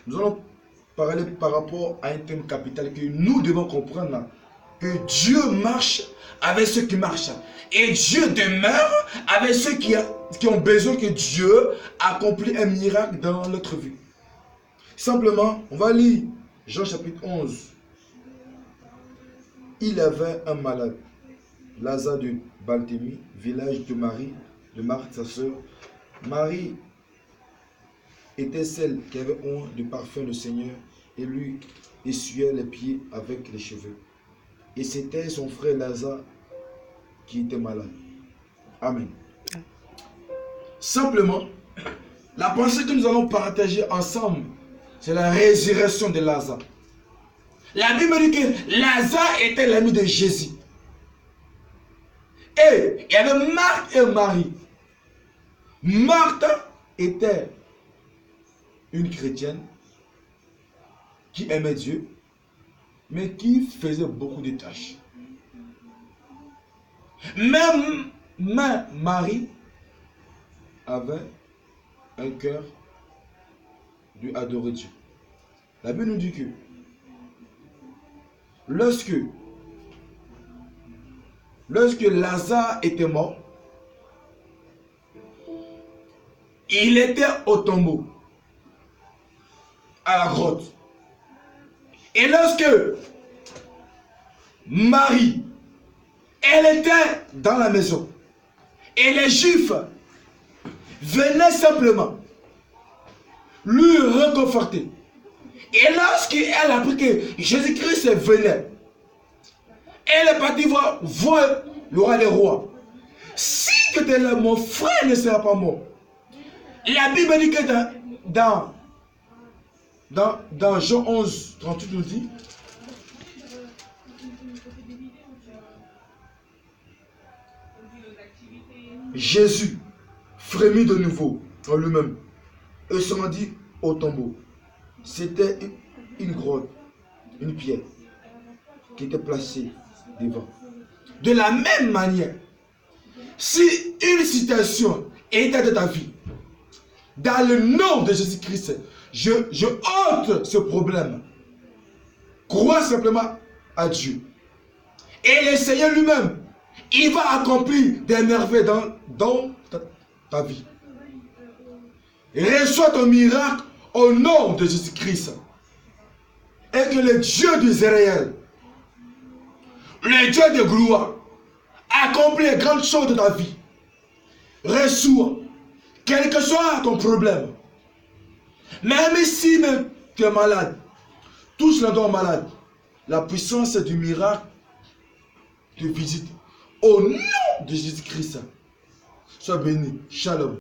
nous allons parler par rapport à un thème capital que nous devons comprendre. Que Dieu marche avec ceux qui marchent. Et Dieu demeure avec ceux qui ont besoin que Dieu accomplisse un miracle dans notre vie. Simplement, on va lire Jean chapitre 11. Il avait un malade, Lazare de Barthélemy, village de Marie, de Marthe, sa sœur. Marie était celle qui avait honte du parfum du Seigneur et lui essuyait les pieds avec les cheveux. Et c'était son frère Lazare qui était malade. Amen. Simplement, la pensée que nous allons partager ensemble, c'est la résurrection de Lazare. La Bible dit que Lazare était l'ami de Jésus. Et il y avait Marthe et Marie. Marthe était une chrétienne qui aimait Dieu, mais qui faisait beaucoup de tâches. Même Marie avait un cœur d'adorer Dieu. La Bible nous dit que lorsque Lazare était mort, il était au tombeau, à la grotte. Et lorsque Marie, elle était dans la maison, et les Juifs venaient simplement lui réconforter. Et lorsqu'elle a appris que Jésus-Christ venait, elle est partie voir le roi des rois. Si tu étais là, mon frère ne sera pas mort. La Bible dit que dans Jean 11, 38 nous dit, Jésus frémit de nouveau en lui-même et se rendit au tombeau. C'était une grotte, une pierre qui était placée devant. De la même manière, si une situation était de ta vie, dans le nom de Jésus-Christ, je ôte ce problème. Crois simplement à Dieu. Et le Seigneur lui-même, il va accomplir des merveilles dans ta vie. Reçois ton miracle au nom de Jésus-Christ. Et que le Dieu d'Israël, le Dieu de gloire, accomplit les grandes choses de ta vie. Reçois, quel que soit ton problème. Même si tu es malade, touche le don malade, la puissance du miracle te visite. Au nom de Jésus-Christ, sois béni. Shalom.